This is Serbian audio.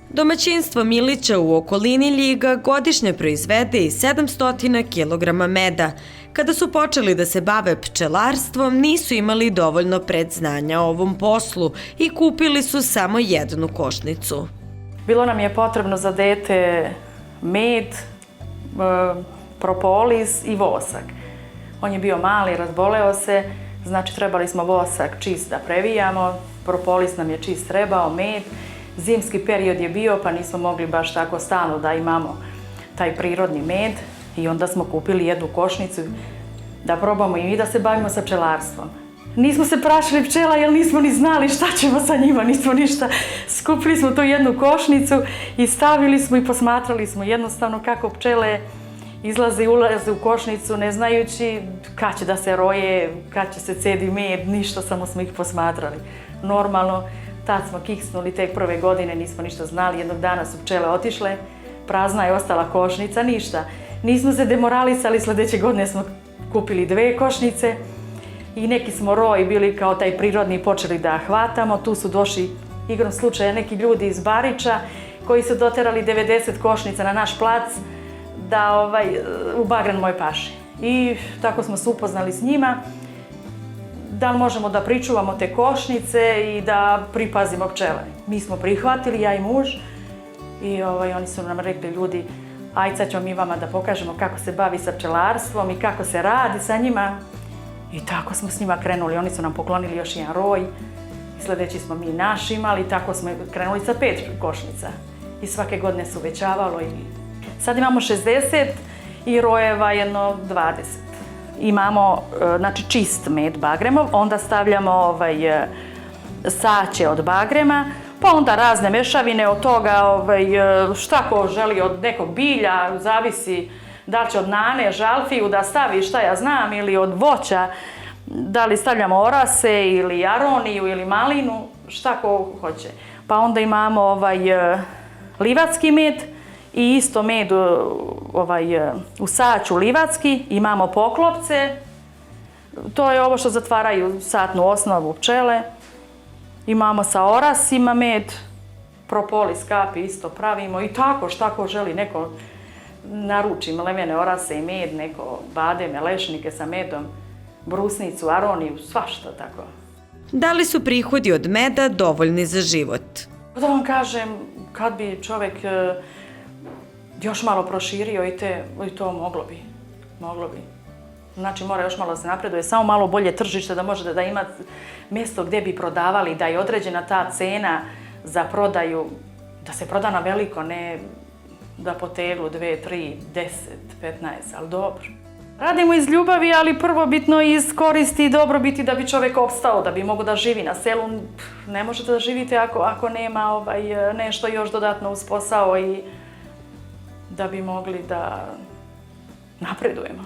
Domaćinstvo Milića u okolini Ljiga godišnje proizvede i 700 kg meda. Kada su počeli da se bave pčelarstvom, nisu imali dovoljno predznanja o ovom poslu i kupili su samo jednu košnicu. Bilo nam je potrebno za dete med, propolis i vosak. On je bio mali, razboleo se, znači trebali smo vosak čist da previjamo, propolis nam je čist trebao, med. Zimski period je bio pa nismo mogli baš tako stalno da imamo taj prirodni med i onda smo kupili jednu košnicu da probamo i mi da se bavimo sa pčelarstvom. Nismo se prašili pčela jer nismo ni znali šta ćemo sa njima, nismo ništa. Skupili smo tu jednu košnicu i stavili smo i posmatrali smo jednostavno kako pčele izlaze i ulaze u košnicu ne znajući kad će da se roje, kad će se cedi med, ništa, samo smo ih posmatrali. Normalno, tad smo kiksnuli tek prve godine, nismo ništa znali, jednog dana su pčele otišle, prazna je ostala košnica, ništa. Nismo se demoralisali, sljedeće godine smo kupili 2 košnice i neki smo roj bili kao taj prirodni počeli da hvatamo. Tu su došli igrom slučaja neki ljudi iz Bariča koji su doterali 90 košnica na naš plac da u bagren moj paši. I tako smo se upoznali s njima. Da li možemo da pričuvamo te košnice i da pripazimo pčele. Mi smo prihvatili, ja i muž, i oni su nam rekli, ljudi, ajde sad ćemo mi vama da pokažemo kako se bavi sa pčelarstvom i kako se radi sa njima. I tako smo s njima krenuli, oni su nam poklonili još jedan roj. I sljedeći smo mi naš imali, tako smo krenuli sa 5 košnica. I svake godine se uvećavalo. Sad imamo 60 i rojeva jedno 20. Imamo čist med bagremov, onda stavljamo saće od bagrema, pa onda razne mešavine od toga, šta ko želi od nekog bilja, zavisi da li će od nane, žalfiju da stavi, šta ja znam, ili od voća, da li stavljamo orase ili aroniju ili malinu, šta ko hoće. Pa onda imamo livatski med i isto med u saću livatski, imamo poklopce, to je ovo što zatvaraju satnu osnovu pčele. Imamo sa orasima med, propolis, kapi isto pravimo i tako šta ko želi, neko naruči mlevene orase i med, neko bademe, lešnike sa medom, brusnicu, aroniju, svašta tako. Da li su prihodi od meda dovoljni za život? Da vam kažem, kad bi čovjek još malo proširio i to moglo bi. Znači mora još malo se napreduje, samo malo bolje tržište da može da ima mjesto gdje bi prodavali, da je određena ta cena za prodaju, da se proda na veliko, ne da po teglu 2, 3, 10, 15, ali dobro. Radimo iz ljubavi, ali prvobitno iz koristi i dobrobiti da bi čovjek opstao, da bi mogao da živi na selu. Ne možete da živite ako nema nešto još dodatno uz posao i da bi mogli da napredujemo.